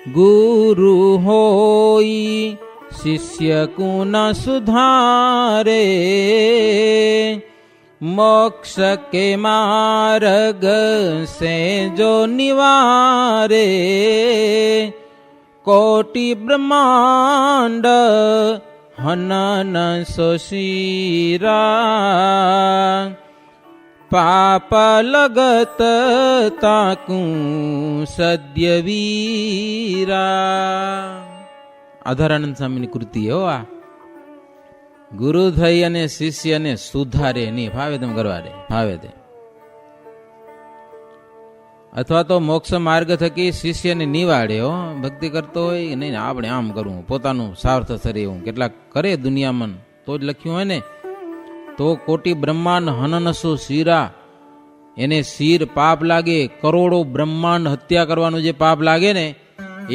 गुरु होई शिष्य को न सुधारे, मोक्ष के मार्ग से जो निवारे, कोटि ब्रह्मांड हनन सोशीरा, पाप लगत ताकू सद्य वीरा. આધારાનંદ સ્વામીની કૃતિ હો આ. ગુરુ થઈ અને શિષ્યને સુધારે નહીં, ફાવે તેમ કરવા દે, ફાવે તે. અથવા તો મોક્ષ માર્ગ થકી શિષ્યને નિવાડે. હો ભક્તિ કરતો હોય નહીં, આપણે આમ કરવું, પોતાનું સ્વાર્થ સરે એવું કેટલાક કરે દુનિયામાં, તો જ લખ્યું હોય ને, તો કોટી બ્રહ્માંડ હનનસો શીરા, એને શીર પાપ લાગે. કરોડો બ્રહ્માંડ હત્યા કરવાનું જે પાપ લાગે ને,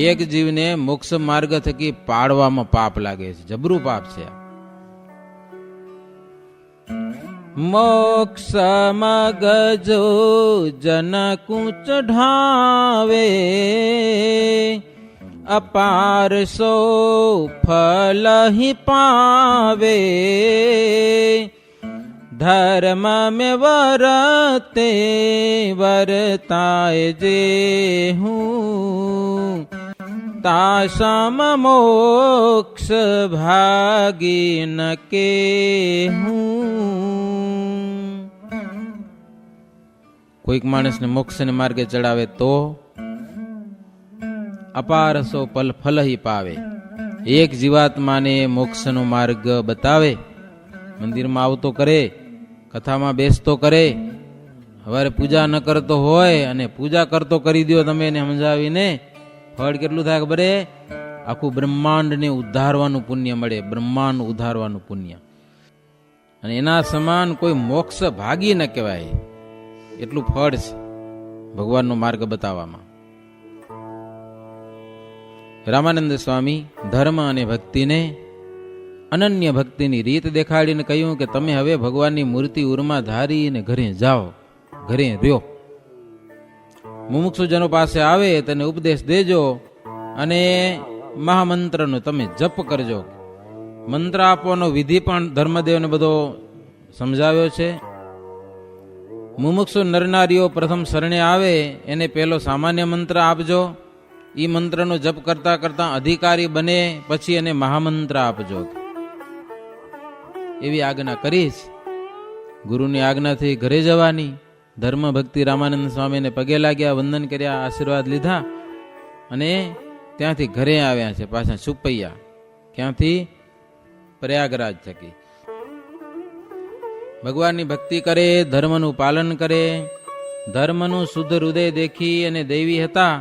એક જીવને મોક્ષ માર્ગ થકી પાડવામાં પાપ લાગે છે, જબરું પાપ છે. મોક્ષ મગજો જનકુ ચઢાવે, અપાર સો ફલ હિ પાવે, ધર્મ में वरते वरताए जे हूँ, ताशम मोक्ष भागी न के हूँ. કોઈક માણસને મોક્ષને માર્ગે ચડાવે તો અપાર સો ફલ હિ પાવે, એક જીવાત્માને મોક્ષનો માર્ગ બતાવે. મંદિરમાં આવતો કરે, કથામાં બેસતો કરે, હવારે પૂજા ન કરતો હોય અને પૂજા કરતો કરી દો તમે એને સમજાવીને, ફળ કેટલું થાય ખબર? આખું બ્રહ્માંડને ઉદ્ધારવાનું પુણ્ય મળે, બ્રહ્માંડ ઉદ્ધારવાનું પુણ્ય. અને એના સમાન કોઈ મોક્ષ ભાગી ન કહેવાય, એટલું ફળ છે ભગવાનનો માર્ગ બતાવવામાં. રામાનંદ સ્વામી ધર્મ અને ભક્તિને, અનન્ય ભક્તિની રીત દેખાડીને કહ્યું કે તમે હવે ભગવાનની મૂર્તિ ઉરમાં ધારીને ઘરે જાઓ, ઘરે રહ્યો. મુમુક્ષુજનો પાસે આવે તેને ઉપદેશ દેજો અને મહામંત્રનો તમે જપ કરજો. મંત્ર આપવાનો વિધિ પણ ધર્મદેવને બધો સમજાવ્યો છે. મુમુક્ષુ નરનારીઓ પ્રથમ શરણે આવે એને પહેલો સામાન્ય મંત્ર આપજો, એ મંત્રનો જપ કરતા કરતા અધિકારી બને પછી એને મહામંત્ર આપજો, એવી આજ્ઞા કરીશ. ગુરુની આજ્ઞાથી ઘરે જવાની. ધર્મ ભક્તિ રામાનંદ સ્વામીને પગે લાગ્યા, વંદન કર્યા, આશીર્વાદ લીધા અને ત્યાંથી ઘરે આવ્યા છે પાછા સુપૈયા. ક્યાંથી? પ્રયાગરાજ થકી. ભગવાનની ભક્તિ કરે, ધર્મનું પાલન કરે. ધર્મનું શુદ્ધ હૃદય દેખી અને દૈવી હતા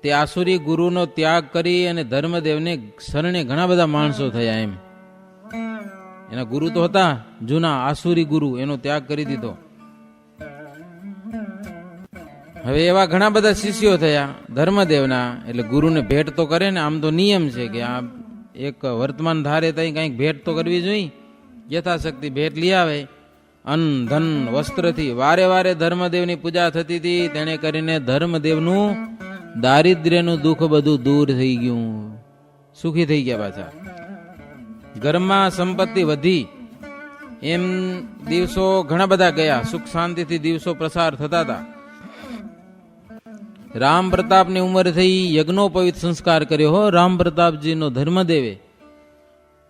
તે આસુરી ગુરુનો ત્યાગ કરી અને ધર્મદેવને શરણે ઘણા બધા માણસો થયા. એમ એના ગુરુ તો હતા જૂના આસુરી ગુરુ, એનો ત્યાગ કરી દીધો. હવે એવા ઘણા બધા શિષ્યો થયા ધર્મદેવના. એટલે ગુરુને ભેટ તો કરે ને, આમ તો નિયમ છે કે આ એક વર્તમાન ધારે તઈ કંઈક ભેટ તો કરવી જોઈએ. યથાશક્તિ ભેટ લઈ આવે, અન્ન ધન વસ્ત્રથી. વારે વારે ધર્મદેવની પૂજા થતી હતી, તેને કરીને ધર્મદેવનું દારિદ્ર્યનું દુઃખ બધું દૂર થઈ ગયું, સુખી થઈ ગયા પાછા. ઘરમાં સંપત્તિ વધી, એમ દિવસો ઘણા બધા ગયા, સુખ શાંતિથી દિવસો પ્રસાર થતા હતા. રામ પ્રતાપની ઉંમર થઈ, યજ્ઞોપવિત સંસ્કાર કર્યો હો રામ પ્રતાપજીનો ધર્મદેવે.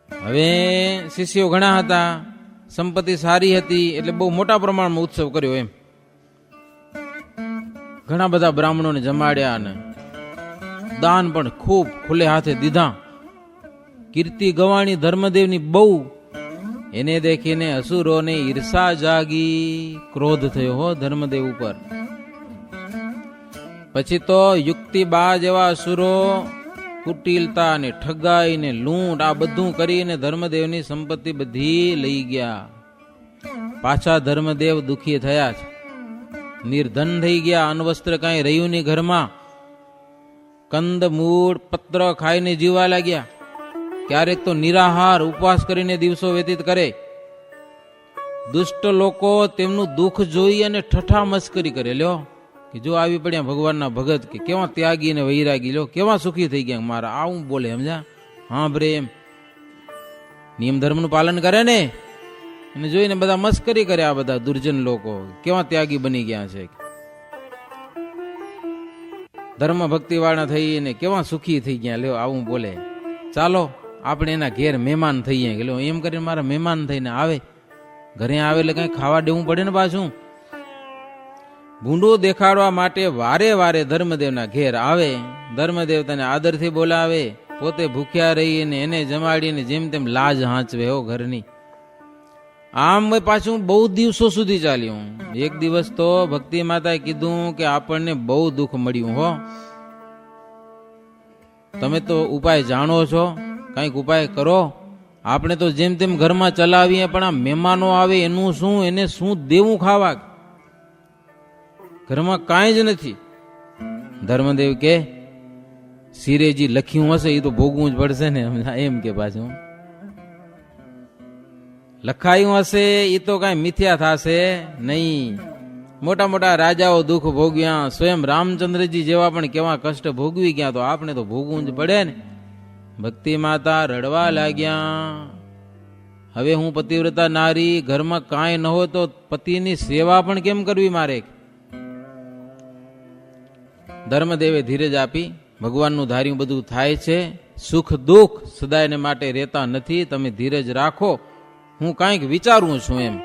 હવે શિષ્યો ઘણા હતા, સંપત્તિ સારી હતી, એટલે બહુ મોટા પ્રમાણમાં ઉત્સવ કર્યો. એમ ઘણા બધા બ્રાહ્મણોને જમાડ્યા અને દાન પણ ખૂબ ખુલ્લે હાથે દીધા. કીર્તિ ગવાણી ધર્મદેવની બહુ. એને દેખીને અસુરોને ઈર્ષા જાગી, ક્રોધ થયો હો ધર્મદેવ ઉપર. પછી તો યુક્તિબાજ એવા અસુરો કુટિલતા ને ઠગાઈ ને લૂંટ આ બધું કરીને ધર્મદેવની સંપત્તિ બધી લઈ ગયા. પાછા ધર્મદેવ દુખી થયા છે, નિર્ધન થઈ ગયા, અન્વસ્ત્ર કાંઈ રહ્યું નહીં ઘરમાં. કંદ મૂળ પત્ર ખાઈને જીવવા લાગ્યા. ક્યારેક તો નિરાહાર ઉપવાસ કરીને દિવસો વ્યતીત કરે. દુષ્ટ લોકો તેમનું દુઃખ જોઈ અને ઠઠા મસ્કરી કરે. લ્યો કે જો આવી પડ્યા ભગવાનના ભગત કે કેવા ત્યાગી ને વૈરાગી, લો કેવા સુખી થઈ ગયા મારા, આવું બોલે સમજા. હા બ્રે, એમ નિયમ ધર્મનું પાલન કરે ને અને જોઈને બધા મસ્કરી કરે, આ બધા દુર્જન લોકો કેવા ત્યાગી બની ગયા છે, ધર્મ ભક્તિ વાળા થઈને કેવા સુખી થઈ ગયા, લ્યો આવું બોલે. ચાલો આપણે એના ઘેર મહેમાન થઈએ કે લો, એમ કરીને મારા મહેમાન થઈને આવે, ઘરે આવે એટલે કઈ ખાવા દેવું પડે ને પાછું. ભૂંડું દેખાડવા માટે વારે વારે ધર્મદેવના ઘેર આવે, ધર્મદેવતાને આદરથી બોલાવે, પોતે ભૂખ્યા રહીને એને જમાડીને જેમ તેમ લાજ હાંચવે હો ઘરની. આમ પાછું બહુ દિવસો સુધી ચાલ્યું. એક દિવસ તો ભક્તિ માતાએ કીધું કે આપણને બહુ દુઃખ મળ્યું હો, તમે તો ઉપાય જાણો છો, કંઈક ઉપાય કરો. આપણે તો જેમ તેમ ઘરમાં ચલાવીએ, પણ આ મહેમાનો આવે એનું શું, એને શું દેવું ખાવા, ઘરમાં કાંઈ જ નથી. ધર્મદેવ કે સિરેજી લખ્યું હશે એ તો ભોગવું જ પડશે ને, એમ કે પાછું લખાયું હશે એ તો કાંઈ મિથ્યા થશે નહીં. મોટા મોટા રાજાઓ દુઃખ ભોગ્યા, સ્વયં રામચંદ્રજી જેવા પણ કેવા કષ્ટ ભોગવી ગયા, તો આપણે તો ભોગવું જ પડે ને. ભક્તિ માતા રડવા લાગ્યા. હવે હું પતિવ્રતા નારી, ઘરમાં કાંઈ ન હોય તો પતિની સેવા પણ કેમ કરવી મારે. ધર્મદેવે ધીરજ આપી, ભગવાનનું ધાર્યું બધું થાય છે, સુખ દુઃખ સદાયને માટે રહેતા નથી, તમે ધીરજ રાખો, હું કાંઈક વિચારું છું એમ.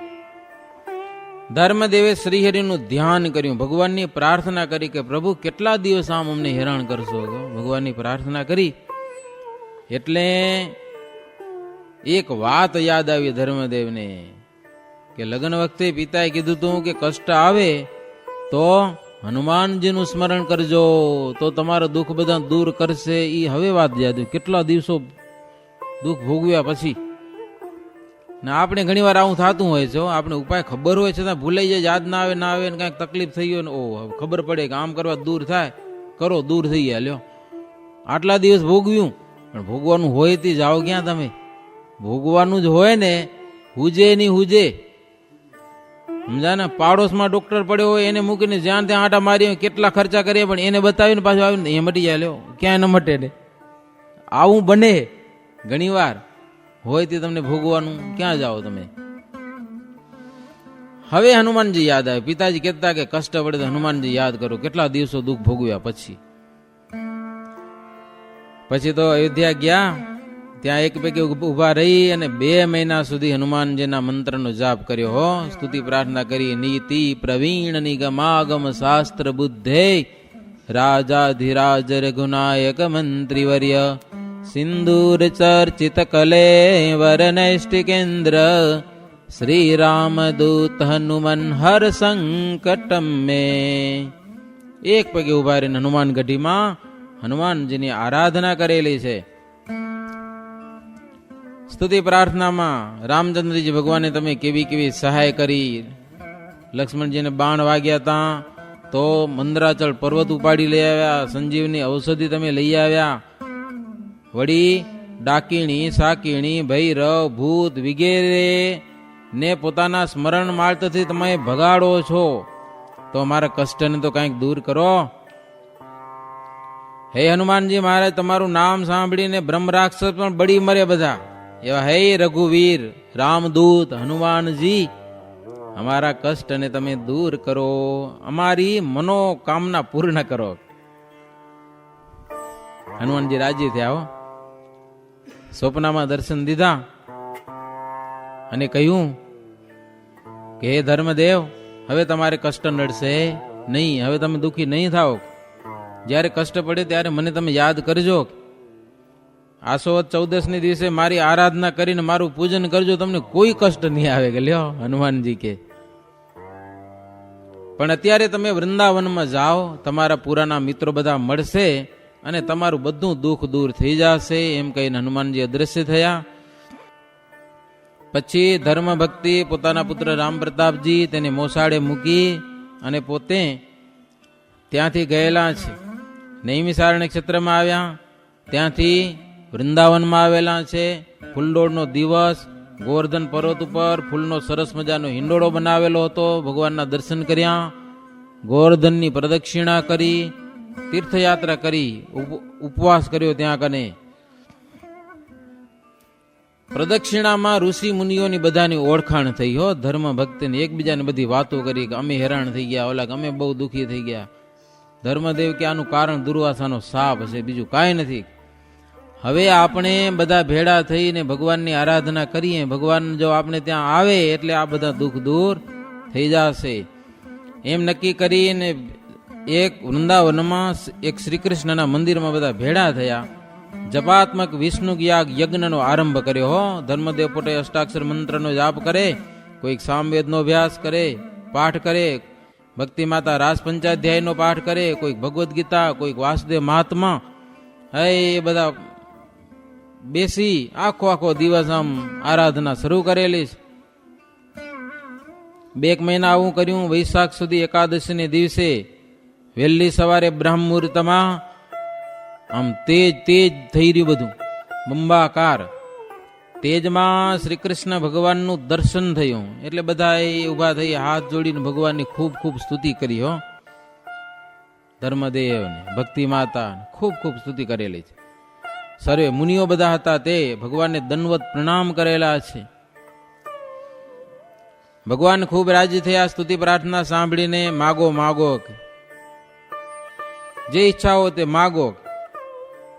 ધર્મદેવે શ્રીહરિનું ધ્યાન કર્યું, ભગવાનની પ્રાર્થના કરી કે પ્રભુ કેટલા દિવસ આમ અમને હેરાન કરશો. ભગવાનની પ્રાર્થના કરી એટલે એક વાત યાદ આવી ધર્મદેવને કે લગ્ન વખતે પિતાએ કીધું હતું કે કષ્ટ આવે તો હનુમાનજીનું સ્મરણ કરજો, તો તમારા દુઃખ બધા દૂર કરશે. એ હવે વાત યાદ, કેટલા દિવસો દુઃખ ભોગવ્યા પછી. ને આપણે ઘણી વાર આવું થતું હોય છે, આપણે ઉપાય ખબર હોય છતાં ભૂલાઈ જાય, યાદ ના આવે ને કાંઈક તકલીફ થઈ ગયો ને ઓ ખબર પડે કે આમ કરવા દૂર થાય, કરો દૂર થઈ ગયા. લ્યો આટલા દિવસ ભોગવ્યું, પણ ભોગવાનું હોય તે જાઓ ક્યાં તમે, ભોગવાનું જ હોય ને, હુજે નહીં હુજે. સમજા ને, પાડોશમાં ડોક્ટર પડ્યો હોય એને મૂકીને જ્યાં ત્યાં આટા મારી કેટલા ખર્ચા કરીએ, પણ એને બતાવીને પાછું આવીને એ મટી જાય. લ્યો ક્યાંય ન મટે ને, આવું બને ઘણી વાર હોય તે તમને ભોગવાનું, ક્યાં જાઓ તમે. હવે હનુમાનજી યાદ આવે, પિતાજી કહેતા કે કષ્ટ પડે તો હનુમાનજી યાદ કરો, કેટલા દિવસો દુઃખ ભોગવ્યા પછી. પછી તો અયોધ્યા ગયા, ત્યાં એક પૈકી ઉભા રહી અને 2 મહિના સુધી હનુમાનજીના મંત્રનો જાપ કર્યો હો, સ્તુતિ પ્રાર્થના કરી. નીતિ પ્રવીણ નિગમાગમ શાસ્ત્ર બુદ્ધે રાજાધિરાજ રઘુનાયક મંત્રીવર્ય સિંદૂર ચર્ચિત કલે વરનૈષ્ટિકેન્દ્ર શ્રી રામદૂત હનુમન હર સંકટમ મે. એક પગે ઉભા રહીને હનુમાન ગઢીમાં હનુમાનજીની આરાધના કરેલી છે. સ્તુતિ પ્રાર્થનામાં રામચંદ્રજી ભગવાને તમે કેવી કેવી સહાય કરી. લક્ષ્મણજીને બાણ વાગ્યા હતા તો મંદરાચળ પર્વત ઉપાડી લઈ આવ્યા, સંજીવની ઔષધિ તમે લઈ આવ્યા, વળી ડાકીણી સાકીણી ભૈરવ ભૂત વગેરે ને પોતાના સ્મરણ માળથી તમે ભગાડો છો, તો અમારા કષ્ટને તો કંઈક દૂર કરો. હે હનુમાનજી મહારાજ, તમારું નામ સાંભળીને બ્રહ્મ રાક્ષસ પણ બળી મરે બધા એવા. હે રઘુવીર રામદૂત હનુમાનજી, અમારા કષ્ટને તમે દૂર કરો, અમારી મનોકામના પૂર્ણ કરો. હનુમાનજી રાજી થયા હો. સ્વપ્નમાં દર્શન દીધા અને કહ્યું કે હે ધર્મદેવ, હવે તમારે કષ્ટ નડશે નહીં, હવે તમે દુઃખી નહીં થાઓ. જ્યારે કષ્ટ પડે ત્યારે મને તમે યાદ કરજો. આસોદ 14 દિવસે મારી આરાધના કરીને મારું પૂજન કરજો, તમને કોઈ કષ્ટ નહીં આવે. કે લ્યો હનુમાનજી કે પણ અત્યારે તમે વૃંદાવનમાં જાઓ, તમારા પુરાના મિત્રો બધા મળશે અને તમારું બધું દુઃખ દૂર થઈ જશે. એમ કહીને હનુમાનજી અદ્રશ્ય થયા. પછી ધર્મ ભક્તિ પોતાના પુત્ર રામ પ્રતાપજી તેને મોસાળે મૂકી અને પોતે ત્યાંથી ગયેલા છે. નૈમિષારણ્ય ક્ષેત્રમાં આવ્યા, ત્યાંથી વૃંદાવનમાં આવેલા છે. ફૂલડોળનો દિવસ, ગોવર્ધન પર્વત ઉપર ફૂલનો સરસ મજાનો હિંડોળો બનાવેલો હતો. ભગવાનના દર્શન કર્યા, ગોવર્ધનની પ્રદક્ષિણા કરી, તીર્થયાત્રા કરી, ઉપવાસ કર્યો ત્યાં કને. પ્રદક્ષિણામાં ઋષિ મુનિઓની બધાની ઓળખાણ થઈ હો. ધર્મ ભક્તિની એકબીજાને બધી વાતો કરી કે અમે હેરાન થઈ ગયા, ઓલા અમે બહુ દુઃખી થઈ ગયા. ધર્મદેવ કે આનું કારણ દુર્વાસાનો શાપ હશે, બીજું કાંઈ નથી. હવે આપણે બધા ભેળા થઈને ભગવાનની આરાધના કરીએ, ભગવાન જો આપણે ત્યાં આવે એટલે આ બધા દુઃખ દૂર થઈ જશે એમ નક્કી કરીને એક વૃંદાવનમાં એક શ્રી કૃષ્ણના મંદિરમાં બધા ભેળા થયા. જપાત્મક વિષ્ણુ યાગ યજ્ઞનો આરંભ કર્યો હો. ધર્મદેવ પોતે અષ્ટાક્ષર મંત્રનો જાપ કરે, કોઈક સામવેદનો અભ્યાસ કરે, પાઠ કરે, ભક્તિ માતા રાસ પંચાધ્યાયનો પાઠ કરે, કોઈક ભગવદ્ ગીતા, કોઈક વાસુદેવ મહાત્મા. એ બધા બેસી આખો દિવસ આમ આરાધના શરૂ કરેલી. 2 મહિના આવું કર્યું. વૈશાખ સુધી એકાદશીને દિવસે વહેલી સવારે બ્રહ્મ મુહૂર્તમાં આમ તેજ થઈ રહ્યું બધું બંબાકાર તેજમાં શ્રી કૃષ્ણ ભગવાનનું દર્શન થયું. એટલે બધા ઉભા થઈ હાથ જોડીને ભગવાનની ખૂબ ખૂબ સ્તુતિ કરી હો. ધર્મદેવને ભક્તિ માતા ખૂબ સ્તુતિ કરેલી છે. સર્વે મુનિઓ બધા હતા તે ભગવાનને દંડવત પ્રણામ કરેલા છે. ભગવાન ખૂબ રાજી થયા સ્તુતિ પ્રાર્થના સાંભળીને. માગો જે ઈચ્છાઓ તે માગો.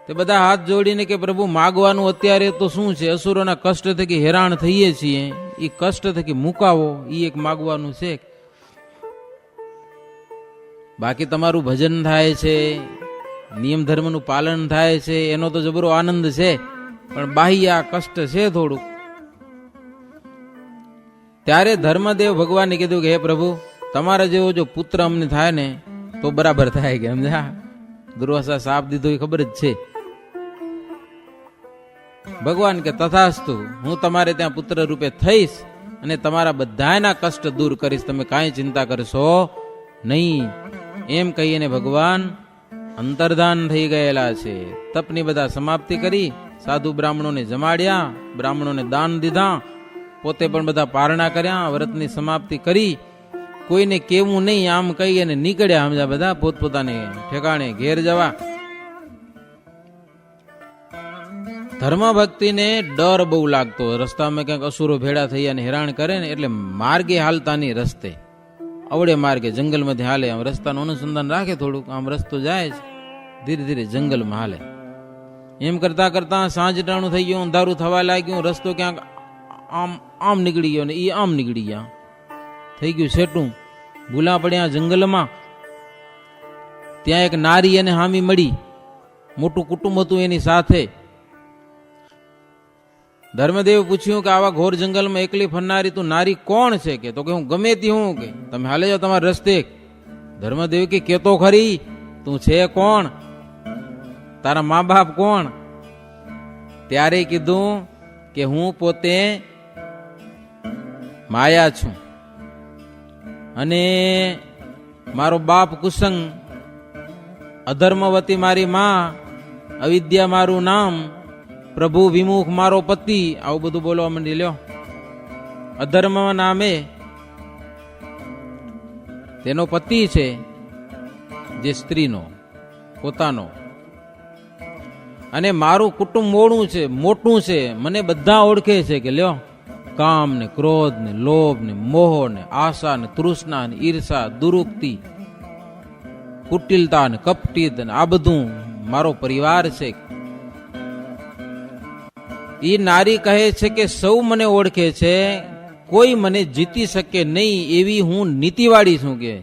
તે બધા હાથ જોડીને કે પ્રભુ માગવાનું અત્યારે તો શું છે, અસુરોના કષ્ટ થકી હેરાન થઈએ છીએ, એ કષ્ટ થકી મુકાવો, એ એક માગવાનું છે. બાકી તમારું ભજન થાય છે, નિયમ ધર્મનું પાલન થાય છે, એનો તો જબરો આનંદ છે, પણ બાહ્ય આ કષ્ટ છે થોડુંક. ત્યારે ધર્મદેવ ભગવાનને કીધું કે હે પ્રભુ, તમારા જેવો જો પુત્ર અમને થાય ને તો બરાબર થાય. કે સમજ્યા, દુર્વાસા સાપ દીધો એ ખબર જ છે. ભગવાન કે તથાસ્તુ, હું તમારે ત્યાં પુત્ર રૂપે થઈશ અને તમારા બધાના કષ્ટ દૂર કરીશ, તમે કાંઈ ચિંતા કરશો નહીં. એમ કહીને ભગવાન અંતર્ધાન થઈ ગયેલા છે. તપની બધા સમાપ્તિ કરી, સાધુ બ્રાહ્મણોને જમાડ્યા, બ્રાહ્મણોને દાન દીધા, પોતે પણ બધા પારણા કર્યા, વ્રતની સમાપ્તિ કરી. કોઈને કેવું નહીં આમ કહી અને નીકળ્યા સમજા બધા પોતપોતાને ઠેકાણે ઘેર જવા. ધર્મ ભક્તિને ડર બહુ લાગતો. રસ્તામાં ક્યાંક અસુરો ભેળા થઈ અને હેરાન કરે ને એટલે માર્ગે હાલતાની રસ્તે અવળે માર્ગે જંગલમાંથી હાલે. આમ રસ્તાનું અનુસંધાન રાખે થોડુંક, આમ રસ્તો જાય છે, ધીરે ધીરે જંગલમાં હાલે. એમ કરતા કરતા સાંજ ટાણું થઈ ગયું, અંધારું થવા લાગ્યું. રસ્તો ક્યાંક આમ નીકળી ગયો ને એ આમ નીકળી ગયા, થઈ ગયું સેટું. ભૂલા પડ્યા જંગલમાં. ત્યાં એક નારી એને હામી મળી, મોટું કુટુંબ હતું એની સાથે. ધર્મદેવ પૂછ્યું કે આવા ઘોર જંગલમાં એકલી ફરનારી તું નારી કોણ છે? કે તો કે હું ગમે તી હું, કે તમે હાલે જાઓ તમારા રસ્તે. ધર્મદેવ કે કેતો ખરી, તું છે કોણ, તારા મા બાપ કોણ? ત્યારે કીધું કે હું પોતે માયા છું અને મારો બાપ કુસંગ, અધર્મવતી મારી માં, અવિદ્યા મારું નામ, પ્રભુ વિમુખ મારો પતિ. આવું બધું બોલવા માંડી લ્યો. અધર્મ નામે તેનો પતિ છે, જે સ્ત્રીનો પોતાનો, અને મારું કુટુંબ મોટું છે, મને બધા ઓળખે છે. કે લ્યો, કામ ને ક્રોધ ને લોભ ને મોહ ને આશા ને તૃષ્ણા ને ઈર્ષા, દુરુક્તિ, કુટિલતા ને કપટીત ને આ બધું મારો પરિવાર છે. એ નારી કહે છે કે સૌ મને ઓળખે છે, કોઈ મને જીતી શકે નહીં એવી હું નીતિવાળી છું. કે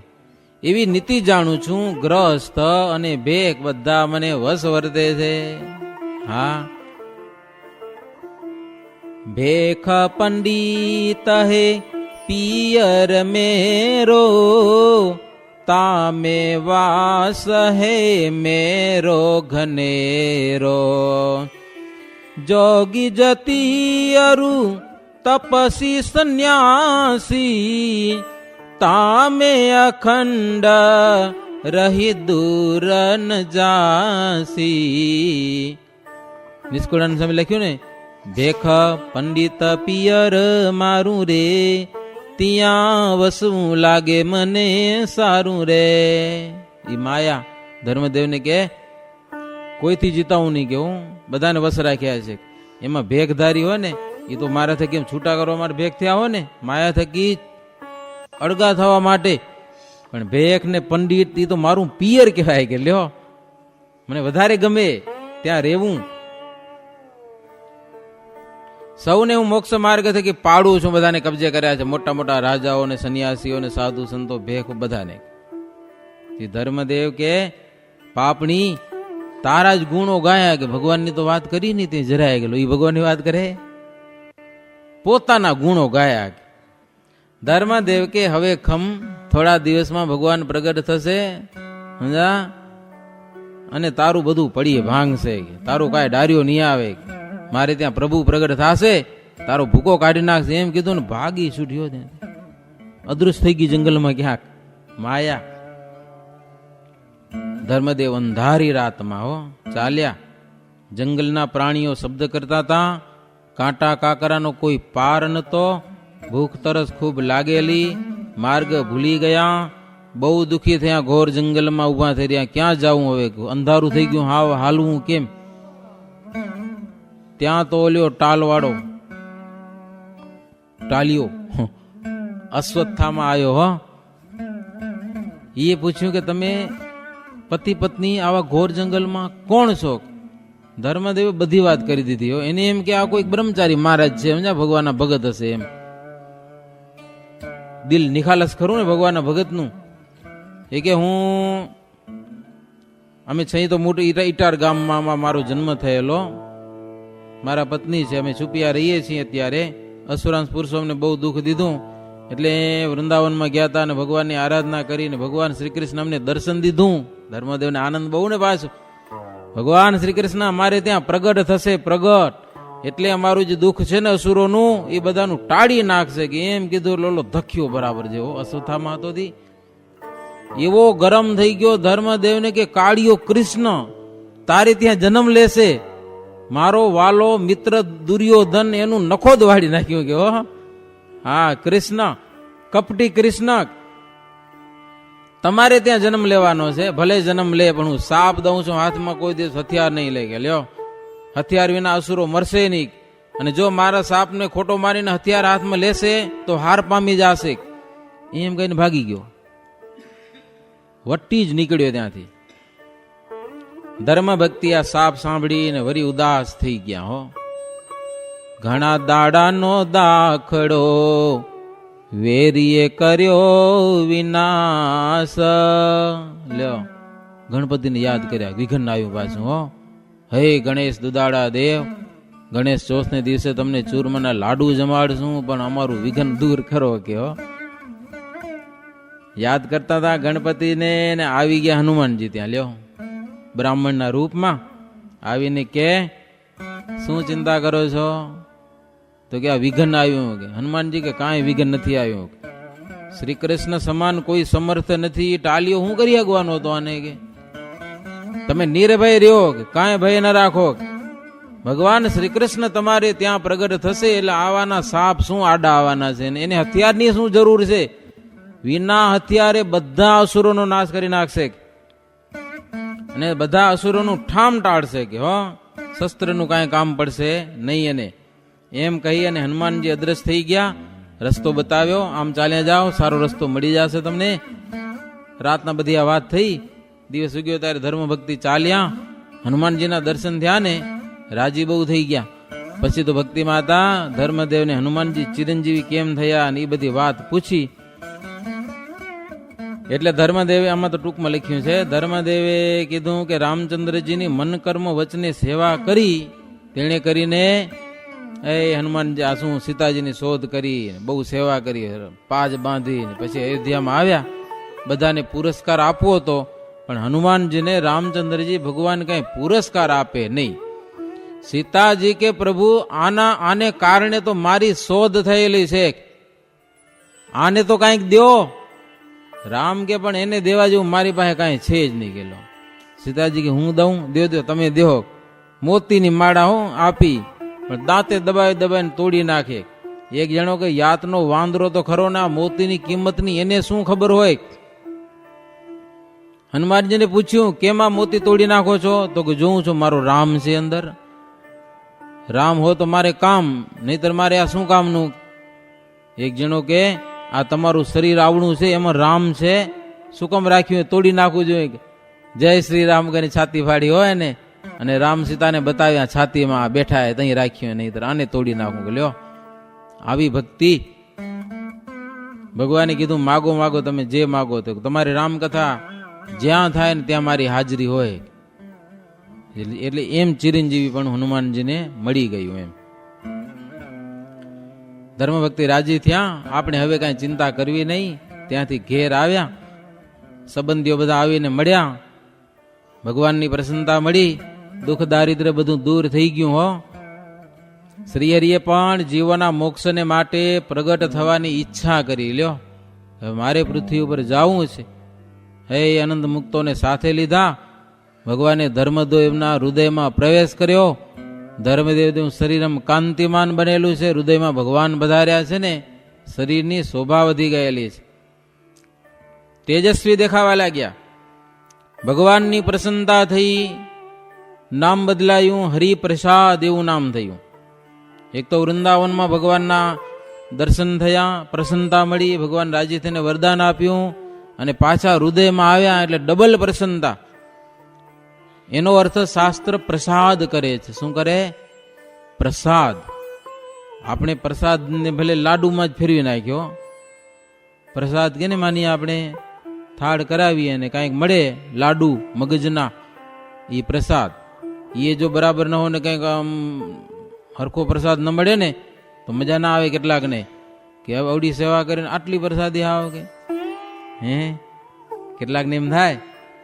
એવી નીતિ જાણું છું. ગ્રસ્ત અને ભેખ બધા મને વશ વર્તે છે. હા, ભેખ પંડિત હે પિયર મેરો, તામે વાસ હે મેરો ઘનેરો, જોગી જતી અરુ તપસી સંન્યાસી, તામે અખંડ રહી દૂર ન જાસી. નિષ્કુળાનંદ સ્વામી લખ્યું ને, ભેખ પંડિત પિયર મારું રે, ત્યાં વસવું લાગે મને સારું રે. ઈ માયા ધર્મદેવને કે કોઈથી જીતાવું નહીં, કે હું બધાને વસ રાખ્યા છે. એમાં ભેગધારી હોય ને એ તો મારા થકી એમ છૂટા કરવા માટે ભેગ થયા હોય ને, માયા થકી અળગા થવા માટે. પણ ભેખ ને પંડિત એ તો મારું પિયર કહેવાય, કે લ્યો મને વધારે ગમે ત્યાં રહેવું. સૌને હું મોક્ષ માર્ગ થકી પાડું છું, બધાને કબજે કર્યા છે, મોટા મોટા રાજાઓને, સંન્યાસીઓને, સાધુ સંતો, ભેખ બધાને. ધર્મદેવ કે પાપણી તારા જ ગુણો ગાયા, કે ભગવાનની તો વાત કરી નહીં, તે જરાય ગયેલો. એ ભગવાનની વાત કરે, પોતાના ગુણો ગાયા. ધર્મદેવ કે હવે ખમ, થોડા દિવસમાં ભગવાન પ્રગટ થશે, સમજા, અને તારું બધું પડીએ ભાંગશે, તારું કાંઈ ડાર્યો નહીં આવે, મારે ત્યાં પ્રભુ પ્રગટ થશે, તારો ભૂકો કાઢી નાખશે. એમ કીધું ને ભાગી છૂટ્યો, ત્યાં અદૃશ્ય થઈ ગઈ જંગલમાં ક્યાંક માયા. ધર્મદેવ અંધારી રાતમાં હો ચાલ્યા. જંગલના પ્રાણીઓ શબ્દ કરતા હતા, કાંટા કાકરાનો કોઈ પાર નતો, ભૂખ તરસ ખૂબ લાગેલી, માર્ગ ભૂલી ગયા, બહુ દુઃખી થયા, ઘોર જંગલમાં ઉભા થઈ રહ્યા. ક્યાં જાવું હવે, અંધારું થઈ ગયું, હાવ હાલવું કેમ? ત્યાં તો ઓલ્યો ટાલવાળો ટાલિયો અશ્વત્થામાં આવ્યો. હો એ પૂછ્યું કે તમે પતિ પત્ની આવા ઘોર જંગલમાં કોણ છો? ધર્મદેવે બધી વાત કરી દીધી. હો એને એમ કે આ કોઈ બ્રહ્મચારી મહારાજ છે, સમજ્યા, ભગવાનના ભગત હશે. એમ દિલ નિખાલસ ખરું ને ભગવાનના ભગતનું. એ કે હું અમે છે તો મોટી ઈટાર ગામમાં મારો જન્મ થયેલો, મારા પત્ની છે, અમે છુપિયા રહીએ છીએ. અત્યારે અસુરાંશ પુરુષો અમને બહુ દુઃખ દીધું, એટલે વૃંદાવનમાં ગયા હતા અને ભગવાનની આરાધના કરીને ભગવાન શ્રી કૃષ્ણ અમને દર્શન દીધું. ધર્મદેવને આનંદ બહુ ને પાછું, ભગવાન શ્રી કૃષ્ણ અમારે ત્યાં પ્રગટ થશે, પ્રગટ એટલે અમારું જે દુઃખ છે ને અસુરોનું એ બધાનું ટાળી નાખશે. કે એમ કીધું, લોલો ધખ્યો બરાબર જેવો અશ્વત્થામાં હતો. એવો ગરમ થઈ ગયો ધર્મદેવને કે કાળિયો કૃષ્ણ તારે ત્યાં જન્મ લેશે, મારો વાલો મિત્ર દુર્યોધન એનું નખો જ વાળી નાખ્યું. કે હા કૃષ્ણ, કપટી કૃષ્ણ તમારે ત્યાં જન્મ લેવાનો છે, ભલે જન્મ લે, પણ હું સાપ દઉં છું હાથમાં, કોઈ દિવસ હથિયાર નહીં લે. કે લ્યો હથિયાર વિના અસુરો મરશે નહીં, અને જો મારા સાપને ખોટો મારીને હથિયાર હાથમાં લેશે તો હાર પામી જશે. એમ કહીને ભાગી ગયો, વટ્ટી જ નીકળ્યો ત્યાંથી. ધર્મ ભક્તિ આ સાપ સાંભળીને વરી ઉદાસ થઈ ગયા. હો ઘણા દાડાનો દાખડો વેરીએ કર્યો વિનાશ. લ્યો ગણપતિને યાદ કર્યા, વિઘન આવ્યું પાછું. હો હે ગણેશ દુદાળા દેવ, ગણેશ ચોથને દિવસે તમને ચૂરમાના લાડુ જમાડશું, પણ અમારું વિઘન દૂર કરો. કે હો યાદ કરતા હતા ગણપતિને, ને આવી ગયા હનુમાનજી ત્યાં. લ્યો બ્રાહ્મણના રૂપમાં આવીને કે શું ચિંતા કરો છો? તો કે આ વિઘન આવ્યું. કે હનુમાનજી કે કાંઈ વિઘન નથી આવ્યું, શ્રી કૃષ્ણ સમાન કોઈ સમર્થ નથી, ટાલિયો હું કરી આગવાનો હતો આને. કે તમે નિર્ભય રહ્યો, કે કાંઈ ભય ન રાખો, ભગવાન શ્રી કૃષ્ણ તમારે ત્યાં પ્રગટ થશે, એટલે આવાના સાપ શું આડા આવવાના છે, એને હથિયારની શું જરૂર છે? વિના હથિયારે બધા અસુરોનો નાશ કરી નાખશે, અને બધા અસુરોનું ઠામ ટાળશે. કે હો શસ્ત્રનું કાંઈ કામ પડશે નહીં. એને એમ કહી અને હનુમાનજી અદ્રશ્ય થઈ ગયા. રસ્તો બતાવ્યો, આમ ચાલ્યા જાઓ, સારો રસ્તો મળી જશે તમને. રાતના બધી આ વાત થઈ. દિવસ ઉગ્યો ત્યારે ધર્મ ભક્તિ ચાલ્યા, હનુમાનજીના દર્શન થયા ને રાજી બહુ થઈ ગયા. પછી તો ભક્તિમાં હતા. ધર્મદેવને હનુમાનજી ચિરંજીવી કેમ થયા અને એ બધી વાત પૂછી. એટલે ધર્મદેવે આમાં તો ટૂંકમાં લખ્યું છે, ધર્મદેવે કીધું કે રામચંદ્રજીની મન કર્મ વચને સેવા કરી, તેણે કરીને એ હનુમાનજી આ શું સીતાજીની શોધ કરી, બહુ સેવા કરી, પાજ બાંધી, પછી અયોધ્યામાં આવ્યા. બધાને પુરસ્કાર આપવો હતો, પણ હનુમાનજીને રામચંદ્રજી ભગવાન કઈ પુરસ્કાર આપે નહીં. સીતાજી કે પ્રભુ આને કારણે તો મારી શોધ થયેલી છે, આને તો કઈક દો. રામ કે પણ એને દેવા જેવું મારી પાસે કાંઈ છે જ નહીં. ગયેલો સીતાજી કે હું દઉં, દો તમે દેહો. મોતીની માળા હું આપી, પણ દાંતે દબાવી દબાવીને તોડી નાખે. એક જણો કે યાતનો વાંદરો તો ખરો ને આ મોતીની કિંમતની એને શું ખબર હોય. હનુમાનજીને પૂછ્યું કેમ આ મોતી તોડી નાખો છો? તો કે જોઉં છું મારો રામ છે અંદર. રામ હો તો મારે કામ, નહીતર મારે આ શું કામનું? એક જણો કે આ તમારું શરીર આવડું છે એમાં રામ છે, શું કામ રાખ્યું? તોડી નાખવું જોઈએ. જય શ્રી રામ કરીને છાતી ફાડી હોય ને, અને રામ સીતાને બતાવ્યા છાતીમાં બેઠા ત્યાં રાખ્યું, નહીતર આને તોડી નાખું. લ્યો આવી ભક્તિ. ભગવાને કીધું માગો માગો તમે જે માગો. તો તમારી રામકથા જ્યાં થાય ને ત્યાં મારી હાજરી હોય. એટલે એમ ચિરંજીવી પણ હનુમાનજીને મળી ગયું. એમ ધર્મ ભક્તિ રાજી થયા. આપણે હવે કાંઈ ચિંતા કરવી નહીં. ત્યાંથી ઘેર આવ્યા, સંબંધીઓ બધા આવીને મળ્યા, ભગવાનની પ્રસન્નતા મળી, દુઃખ દારિદ્ર બધું દૂર થઈ ગયું. હો શ્રીહરિએ પણ જીવોના મોક્ષને માટે પ્રગટ થવાની ઈચ્છા કરી. લ્યો હવે મારે પૃથ્વી ઉપર જવું છે. હે આનંદ મુક્તોને સાથે લીધા. ભગવાને ધર્મદેવના હૃદયમાં પ્રવેશ કર્યો. ધર્મદેવ શરીરમ કાંતિમાન બનેલું છે, હૃદયમાં ભગવાન વધાર્યા છે ને, શરીરની શોભા વધી ગયેલી છે, તેજસ્વી દેખાવા લાગ્યા. ભગવાનની પ્રસન્નતા થઈ, નામ બદલાયું, હરિપ્રસાદ એવું નામ થયું. એક તો વૃંદાવનમાં ભગવાનના દર્શન થયા, પ્રસન્નતા મળી, ભગવાન રાજી થઈને વરદાન આપ્યું, અને પાછા હૃદયમાં આવ્યા એટલે ડબલ પ્રસન્નતા. એનો અર્થ શાસ્ત્ર પ્રસાદ કરે છે. શું કરે? પ્રસાદ. આપણે પ્રસાદને ભલે લાડુમાં જ ફેરવી નાખ્યો. પ્રસાદ કેને માનીએ આપણે? થાળ કરાવીએ અને કાંઈક મળે લાડુ મગજના, એ પ્રસાદ. એ જો બરાબર ન હોય ને કંઈક હરખો પ્રસાદ ન મળે ને તો મજા ના આવે કેટલાકને, કે હવે અવડી સેવા કરીને આટલી પ્રસાદી આવો કે હે. કેટલાકને એમ થાય,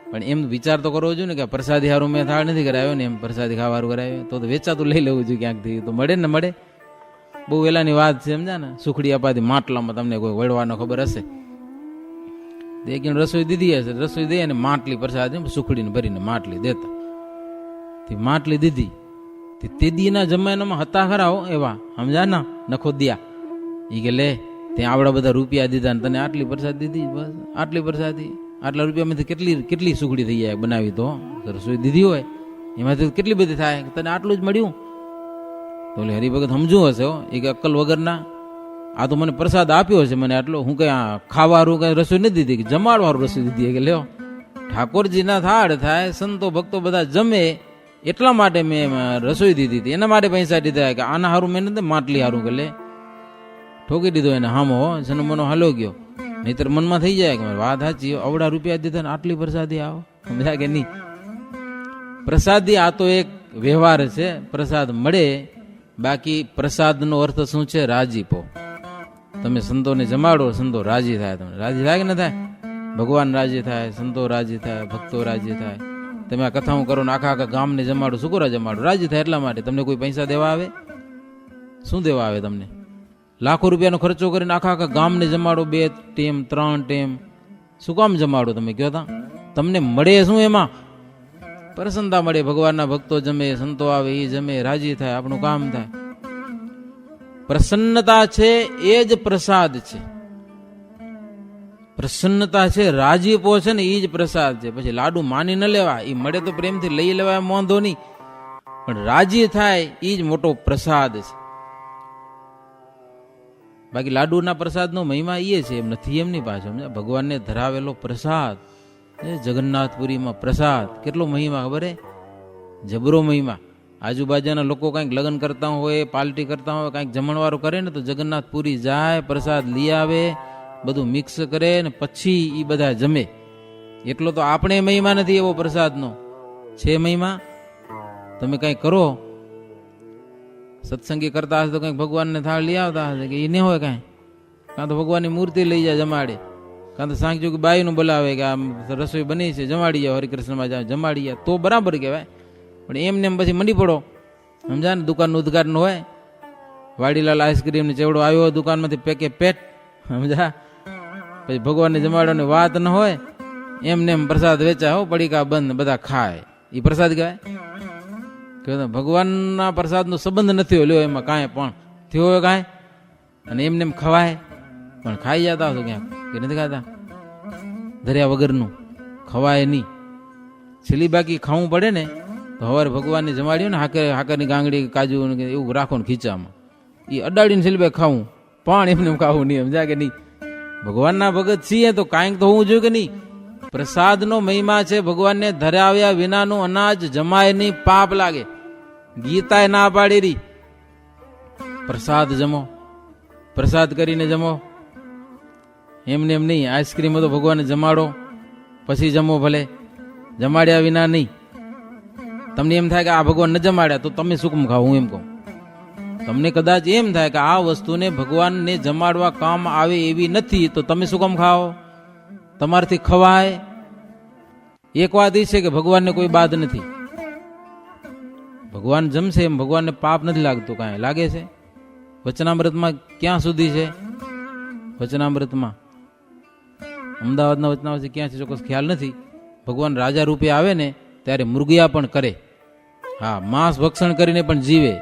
પણ એમ વિચાર તો કરવો જોઈએ ને કે પ્રસાદી હારું મેં થાળ નથી કરાવ્યો ને, એમ પ્રસાદી ખાવાનું કરાવ્યો તો વેચાતું લઈ લેવું જોઈએ ક્યાંકથી, તો મળે ને મળે. બહુ વેલાની વાત છે, સમજા ને. સુખડી અપાતી માટલામાં, તમને કોઈ વળવાનો ખબર હશે. એક જણ રસોઈ દીધી હશે, રસોઈ દે અને માટલી પ્રસાદ સુખડીને ભરીને માટલી દેતા. માટલી દીધી. તેદીના જમાનામાં હતા ખરા એવા, સમજા ના, નખો દિયા. એ કે લે ત્યાં આવડા બધા રૂપિયા દીધા ને તને આટલી પ્રસાદ દીધી, બસ આટલી પ્રસાદી. આટલા રૂપિયામાંથી કેટલી સુખડી થઈ જાય બનાવી તો. રસોઈ દીધી હોય એમાંથી કેટલી બધી થાય, તને આટલું જ મળ્યું. તો હરિભગત સમજવું હશે એ કે અક્કલ વગરના, આ તો મને પ્રસાદ આપ્યો છે, મને આટલો, હું કઈ ખાવાનું કઈ રસોઈ નથી દીધી, કે જમાડવાનું રસોઈ દીધી. કે લ્યો ઠાકોરજીના થાળ થાય, સંતો ભક્તો બધા જમે, એટલા માટે મેં રસોઈ દીધી હતી, એના માટે પૈસા દીધા. કે આના હારું મેં નથી, માટલી હારું. કે લે ઠોકી દીધો એને હામો, જનો મનો હાલો ગયો. નહીતર મનમાં થઈ જાય કે વાત સાચી, અવડા રૂપિયા દીધા ને આટલી પ્રસાદી આવો, સમજ્યા કે નહીં? પ્રસાદી આ તો એક વ્યવહાર છે, પ્રસાદ મળે. બાકી પ્રસાદનો અર્થ શું છે? રાજીપો. તમે સંતોને જમાડો, સંતો રાજી થાય. તમને રાજી થાય કે ન થાય? ભગવાન રાજી થાય, સંતો રાજી થાય, ભક્તો રાજી થાય. તમે આ કથાઓ કરો ને આખા ગામને જમાડો, શું કરો જમાડો? રાજી થાય એટલા માટે. તમને કોઈ પૈસા દેવા આવે? શું દેવા આવે તમને? લાખો રૂપિયાનો ખર્ચો કરીને આખા ગામને જમાડો, 2 ટેમ 3 ટેમ, શું કામ જમાડો? તમે કહો તા તમને મળે શું? એમાં પ્રસન્નતા મળે. ભગવાનના ભક્તો જમે, સંતો આવે, એ જમે, રાજી થાય, આપણું કામ થાય. પ્રસન્નતા છે એ જ પ્રસાદ છે. પ્રસન્નતા છે, રાજીપો છે ને, એ જ પ્રસાદ છે. પછી લાડુ માની ન લેવા, એ મળે તો પ્રેમથી લઈ લેવા, વાંધો નહીં, પણ રાજી થાય એ જ મોટો પ્રસાદ છે. બાકી લાડુના પ્રસાદનો મહિમા એ છે, એમ નથી એમ નહીં પાછો. ભગવાનને ધરાવેલો પ્રસાદ, જગન્નાથપુરીમાં પ્રસાદ, કેટલો મહિમા ખબર હે? જબરો મહિમા. આજુબાજુના લોકો કંઈક લગ્ન કરતા હોય, પાર્ટી કરતા હોય, કંઈક જમણવારો કરે ને તો જગન્નાથપુરી જાય, પ્રસાદ લઈ આવે, બધું મિક્સ કરે ને પછી એ બધા જમે. એટલો તો આપણે મહિમા નથી એવો પ્રસાદનો. છે મહિમા. તમે કંઈક કરો, સત્સંગી કરતા હશે તો કંઈક ભગવાનને થાળ લઈ આવતા હશે, કે એ નહીં હોય કાંઈ. કાં તો ભગવાનની મૂર્તિ લઈ જાય જમાડે, કાં તો સાંજુ કે બાઈનું બોલાવે કે આમ રસોઈ બની છે, જમાડી જાઓ, હરિકૃષ્ણમાં જાઓ, જમાડી જાઓ, તો બરાબર કહેવાય. પણ એમને એમ પછી મંડી પડો, સમજા ને. દુકાનનું ઉદઘાટન હોય, વાડીલાલ આઈસ્ક્રીમની ચેવડો આવ્યો હોય દુકાનમાંથી પેકે પેટ, સમજા. પછી ભગવાનને જમાડવાની વાત ન હોય, એમને એમ પ્રસાદ વેચા હો, પડીકા બંધ, બધા ખાય, એ પ્રસાદ કહેવાય? ભગવાનના પ્રસાદનો સંબંધ નથી લ્યો એમાં કાંઈ પણ થયો હોય કાંઈ. અને એમને એમ ખવાય, પણ ખાઈ જતા હશો ક્યાંક કે નથી ખાતા? ધર્યા વગરનું ખવાય નહીં. છેલ્લી બાકી ખાવું પડે ને તો સવારે ભગવાનને જમાડ્યું ને હાકરની ગાંગડી કાજુ એવું રાખો ને ખીચામાં, એ અડાડીને છેલ્લી બાકી ખાવું, પણ એમને ખાવું નહીં. સમજા કે નહીં? ભગવાનના ભગત છીએ તો કાંઈક તો હોવું જોઈએ કે નહીં? પ્રસાદનો મહિમા છે. ભગવાનને ધરાવ્યા વિનાનું અનાજ જમાય નહીં, પાપ લાગે. ગીતાએ ના પાડી રહી, પ્રસાદ જમો, પ્રસાદ કરીને જમો. એમને એમ નહીં. આઈસ્ક્રીમ તો ભગવાનને જમાડો પછી જમો, ભલે જમાડ્યા વિના નહીં. તમને એમ થાય કે આ ભગવાન ન જમાડ્યા તો તમે શું કેમ ખાવ? હું એમ કહું, તમને કદાચ એમ થાય કે આ વસ્તુને ભગવાનને જમાડવા કામ આવે એવી નથી તો તમે શું કામ ખાઓ? તમારથી ખવાય. એક વાત એ છે કે ભગવાનને કોઈ બાદ નથી. ભગવાન જમશે એમ ભગવાનને પાપ નથી લાગતું. કાંઈ લાગે છે? વચનામૃતમાં ક્યાં સુધી છે? વચનામૃતમાં અમદાવાદના વચનામૃત ક્યાં છે ચોક્કસ ખ્યાલ નથી. ભગવાન રાજા રૂપે આવે ને ત્યારે મૃગયા પણ કરે. હા, માંસ ભક્ષણ કરીને પણ જીવે.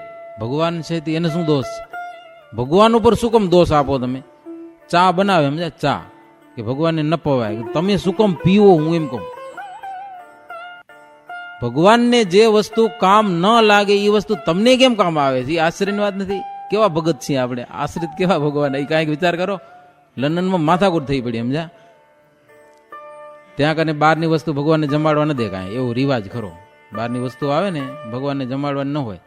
ભગવાન છે તે એને શું દોષ? ભગવાન ઉપર શું કેમ દોષ આપો તમે? ચા બનાવે, સમજ્યા? ચા કે ભગવાનને ન પવાય, તમે શું કેમ પીવો? હું એમ કહું, ભગવાનને જે વસ્તુ કામ ન લાગે એ વસ્તુ તમને કેમ કામ આવે છે? એ આશ્ચર્યની વાત નથી? કેવા ભગત છીએ આપણે, આશ્રિત કેવા ભગવાન. એ કાંઈક વિચાર કરો. લંડનમાં માથાકૂટ થઈ પડી, સમજ્યા? ત્યાં કને બહારની વસ્તુ ભગવાનને જમાડવા ન દે કાંઈ, એવો રિવાજ ખરો. બહારની વસ્તુ આવે ને ભગવાનને જમાડવા ન હોય.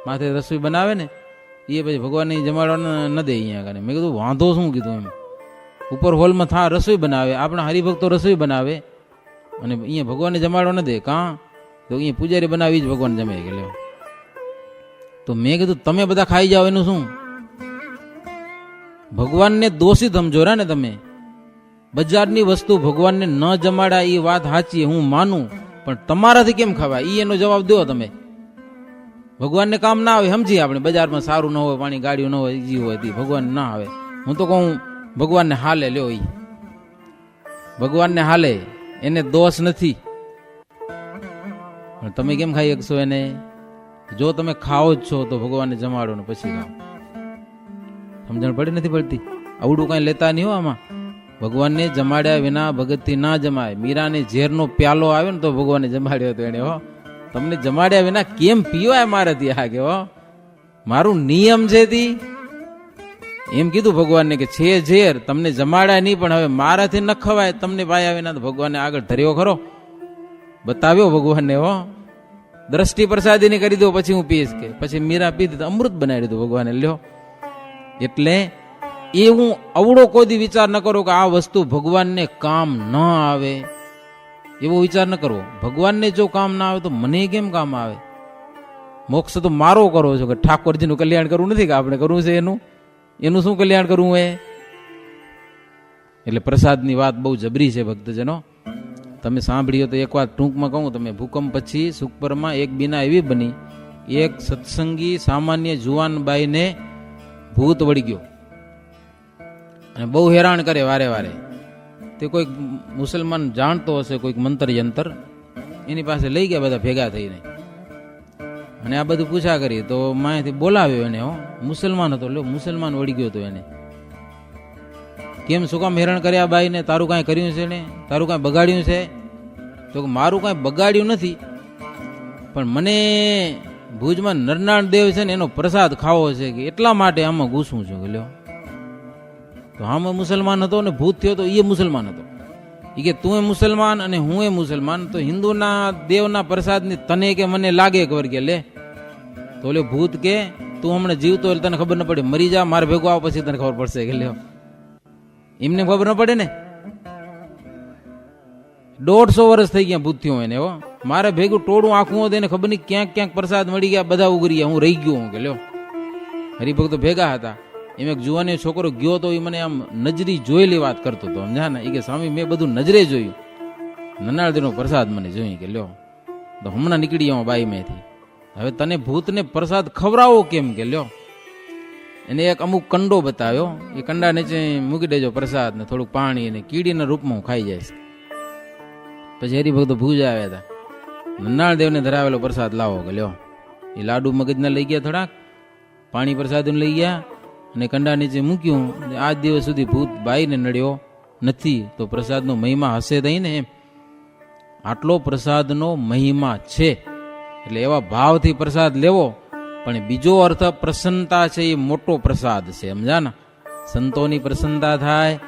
માથે રસોઈ બનાવે ને એ પછી ભગવાનને જમાડવા ન દે અહીંયા કને. મેં કીધું વાંધો શું કીધું એમ? ઉપર હોલમાં રસોઈ બનાવે, આપણા હરિભક્તો રસોઈ બનાવે અને અહીંયા ભગવાનને જમાડવા ન દે. કાં તો અહીંયા પૂજારી બનાવી જ ભગવાન જમે કે લ્યો. તો મેં કીધું તમે બધા ખાઈ જાઓ એનું શું? ભગવાનને દોષિત સમજો રા ને તમે. બજારની વસ્તુ ભગવાનને ન જમાડા એ વાત સાચી, હું માનું, પણ તમારાથી કેમ ખવાય? એ એનો જવાબ દો તમે. ભગવાનને કામ ના આવે સમજીએ આપણે, બજારમાં સારું ન હોય, પાણી ગાડીઓ ન હોય, ઈજી હોય, ભગવાન ના આવે. હું તો કહું ભગવાનને હાલે, લ્યો. એ ભગવાનને હાલે, એને દોષ નથી. પણ તમે કેમ ખાઈ શકશો એને? જો તમે ખાઓ જ છો તો ભગવાનને જમાડો ને પછી ખાઓ. સમજણ પડી નથી પડતી? આવડું કાંઈ લેતા નહીં હો આમાં. ભગવાનને જમાડ્યા વિના ભગતથી ના જમાય. મીરાને ઝેરનો પ્યાલો આવ્યો ને તો ભગવાનને જમાડ્યો હતો એને. હો, તમને જમાડ્યા વિના કેમ પીવાય મારાથી? હા કે હો, મારું નિયમ છે તી. એમ કીધું ભગવાનને કે છે ઝેર, તમને જમાડ્યા નહીં પણ હવે મારાથી ન ખવાય, તમને પાયા વિના. તો ભગવાનને આગળ ધર્યો ખરો, બતાવ્યો ભગવાનને. હો, દ્રષ્ટિ પ્રસાદીની કરી દો પછી હું પીશ કે. પછી મીરા પીધી તો અમૃત બનાવી દીધું ભગવાને, લ્યો. એટલે એ હું અવળો કોઈ દી વિચાર ન કરો કે આ વસ્તુ ભગવાનને કામ ન આવે, એવો વિચાર ન કરવો. ભગવાનને જો કામ ના આવે તો મને કેમ કામ આવે? મોક્ષ તો મારો કરો છો કે ઠાકોરજીનું કલ્યાણ કરવું નથી કે આપણે કરવું છે એનું શું કલ્યાણ કરવું એ? એટલે પ્રસાદની વાત બહુ જબરી છે ભક્તજનો. તમે સાંભળ્યો તો એક વાત ટૂંકમાં કહું. તમે ભૂકંપ પછી સુખપરમાં એક બીના એવી બની, એક સત્સંગી સામાન્ય જુવાન બાઈને ભૂત વળી ગયો અને બહુ હેરાન કરે વારે વારે. તે કોઈક મુસલમાન જાણતો હશે, કોઈક મંત્ર યંત્ર, એની પાસે લઈ ગયા બધા ભેગા થઈને. અને આ બધું પૂછા કરી તો માયાથી બોલાવ્યો એને. હો, મુસલમાન હતો, લ્યો, મુસલમાન વળી ગયો હતો એને. કેમ, શું કામ હેરાન કર્યા બાઈને? તારું કાંઈ કર્યું છે ને? તારું કાંઈ બગાડ્યું છે? તો મારું કાંઈ બગાડ્યું નથી, પણ મને ભુજમાં નરનાળ દેવ છે ને એનો પ્રસાદ ખાવો છે કે એટલા માટે આમાં ઘૂસું છું કે લ્યો. તો આમાં મુસલમાન હતો ને ભૂત થયો તો એ મુસલમાન હતો. એ કે તું એ મુસલમાન અને હું એ મુસલમાન, તો હિન્દુના દેવના પ્રસાદની તને કે મને લાગે ખબર કે લે? તો લે ભૂત કે તું હમણાં જીવતો એટલે તને ખબર ન પડે, મરી જા, મારે ભેગો આવ પછી તને ખબર પડશે કે લ્યો. એમને ખબર ન પડે ને. 150 વર્ષ થઈ ગયા ભૂત થયો એને. હો, મારે ભેગું ટોળું આખું હતું, એને ખબર નહીં ક્યાંક ક્યાંક પ્રસાદ મળી ગયા, બધા ઉગરી ગયા, હું રહી ગયો હું કે લ્યો. હરિભક્તો ભેગા હતા. એમ એક જુવાની છોકરો ગયો તો એ મને આમ નજરી જોયેલી વાત કરતો હતો, સમજ્યા ને? એ કે સ્વામી મેં બધું નજરે જોયું, નનાળદેવનો પ્રસાદ મને જોઈ કે લ્યો. તો હમણાં નીકળી આવો બાઈ મેથી. હવે તને ભૂતને પ્રસાદ ખવડાવો કેમ કે લ્યો. એને એક અમુક કંડો બતાવ્યો, એ કંડા નીચે મૂકી દેજો પ્રસાદ ને થોડુંક પાણી, અને કીડીના રૂપમાં હું ખાઈ જઈશ. પછી હરિભક્તો ભૂજ આવ્યા હતા. નનાળ દેવને ધરાવેલો પ્રસાદ લાવો કે લ્યો. એ લાડુ મગજના લઈ ગયા, થોડાક પાણી પ્રસાદ લઈ ગયા, અને કંડા નીચે મૂક્યું. આજ દિવસ સુધી ભૂત બાઈને નડ્યો નથી. તો પ્રસાદનો મહિમા હશે નહીં ને એમ. આટલો પ્રસાદનો મહિમા છે એટલે એવા ભાવથી પ્રસાદ લેવો. પણ બીજો અર્થ પ્રસન્નતા છે, એ મોટો પ્રસાદ છે. સમજા ને? સંતોની પ્રસન્નતા થાય,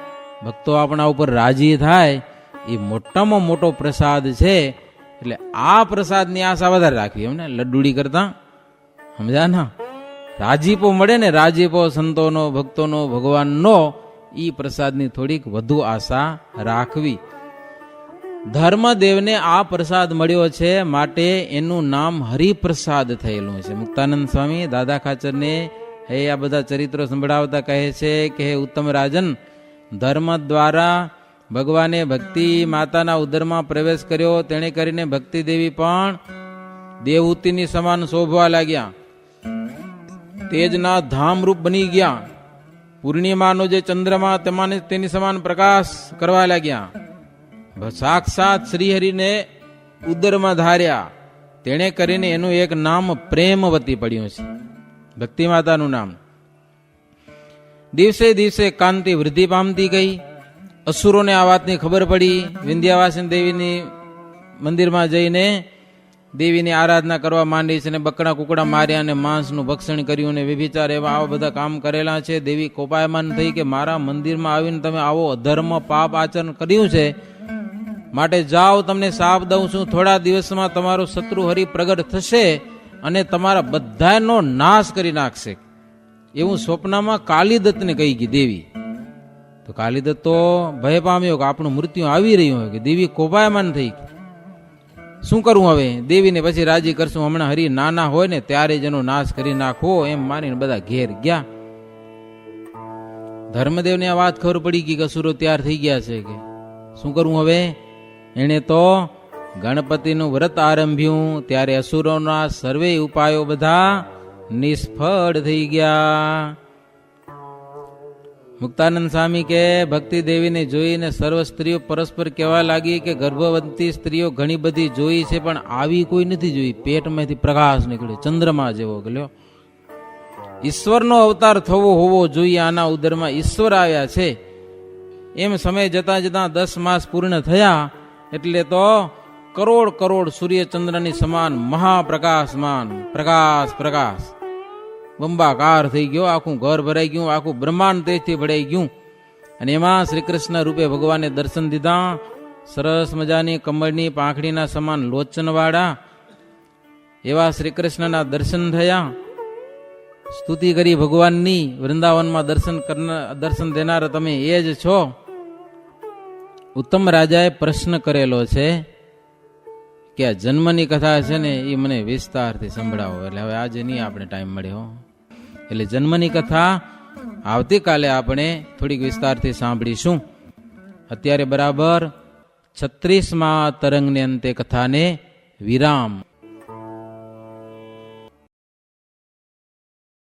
ભક્તો આપણા ઉપર રાજી થાય, એ મોટામાં મોટો પ્રસાદ છે. એટલે આ પ્રસાદની આશા વધારે રાખવી એમને લડ્ડુડી કરતા. સમજા ને? રાજીપો મળે ને, રાજીપો સંતોનો, ભક્તોનો, ભગવાનનો, એ પ્રસાદની થોડીક વધુ આશા રાખવી. ધર્મદેવને આ પ્રસાદ મળ્યો છે માટે એનું નામ હરિપ્રસાદ થયેલું છે. મુક્તાનંદ સ્વામી દાદા ખાચરને આ બધા ચરિત્રો સંભળાવતા કહે છે કે હે ઉત્તમ રાજન, ધર્મ દ્વારા ભગવાને ભક્તિ માતાના ઉદરમાં પ્રવેશ કર્યો. તેણે કરીને ભક્તિ દેવી પણ દેવહૂતિની સમાન શોભવા લાગ્યા, તેજના ધામરૂપ બની ગયા. પૂર્ણિમાનો જે ચંદ્રમા તેની સમાન પ્રકાશ કરવા લાગ્યા. સાક્ષાત શ્રીહરિને ઉદરમાં ધાર્યા. તેણે કરીને એનું એક નામ પ્રેમવતી પડ્યું છે, ભક્તિ માતાનું નામ. દિવસે દિવસે કાંતિ વૃદ્ધિ પામતી ગઈ. અસુરોને આ વાતની ખબર પડી. વિંધ્યાવાસિની દેવીની મંદિરમાં જઈને દેવીની આરાધના કરવા માંડી છે, અને બકડા કુકડા માર્યા, અને માંસનું ભક્ષણ કર્યું, અને વ્યભિચાર એવા આવા બધા કામ કરેલા છે. દેવી કોપાયમાન થઈ કે મારા મંદિરમાં આવીને તમે આવો અધર્મ પાપ આચરણ કર્યું છે, માટે જાઓ, તમને શાપ દઉં છું. થોડા દિવસમાં તમારો શત્રુ હરિ પ્રગટ થશે અને તમારા બધાનો નાશ કરી નાખશે. એવું સ્વપ્નમાં કાલિદત્તને કહી ગઈ દેવી. તો કાલિદત્ત તો ભય પામ્યો કે આપણું મૃત્યુ આવી રહ્યું હોય, કે દેવી કોપાયમાન થઈ. શું કરવું હવે? દેવીને પછી રાજી કરશું, હમણાં હરિ નાના હોય ને ત્યારે જ એનો નાશ કરી નાખવો, એમ માનીને બધા ઘેર ગયા. ધર્મદેવને આ વાત ખબર પડી ગઈ કે અસુરો તૈયાર થઈ ગયા છે, કે શું કરવું હવે? એણે તો ગણપતિનું વ્રત આરંભ્યું. ત્યારે અસુરોના સર્વે ઉપાયો બધા નિષ્ફળ થઈ ગયા. મુક્તાનંદ સ્વામી કે ભક્તિ દેવીને જોઈને સર્વ સ્ત્રીઓ પરસ્પર કહેવા લાગી કે ગર્ભવતી સ્ત્રીઓ ઘણી બધી જોઈ છે, પણ આવી કોઈ નથી જોઈ. પેટમાંથી પ્રકાશ નીકળ્યો, ચંદ્રમા જેવો ગયો. ઈશ્વરનો અવતાર થવો હોવો જોઈએ, આના ઉદરમાં ઈશ્વર આવ્યા છે. એમ સમય જતા જતા 10 માસ પૂર્ણ થયા એટલે તો કરોડ કરોડ સૂર્યચંદ્રની સમાન મહાપ્રકાશમાન પ્રકાશ પ્રકાશ બંબાકાર થઈ ગયો. આખું ઘર ભરાઈ ગયું, આખું બ્રહ્માંડ તેજથી ભરાઈ ગયું. અને એમાં શ્રી કૃષ્ણ રૂપે ભગવાને દર્શન દીધા. સરસ મજાની કમળની પાંખડીના સમાન લોચનવાળા એવા શ્રી કૃષ્ણના દર્શન થયા. સ્તુતિ કરી ભગવાનની. વૃંદાવનમાં દર્શન દેનારા તમે એ જ છો. ઉત્તમ રાજાએ પ્રશ્ન કરેલો છે કે આ જન્મની કથા છે ને એ મને વિસ્તારથી સંભળાવો. એટલે હવે આજે નહીં આપણે ટાઈમ મળ્યો, એટલે જન્મની કથા આવતીકાલે આપણે થોડીક વિસ્તારથી સાંભળીશું. અત્યારે બરાબર 36મા તરંગને અંતે કથાને વિરામ.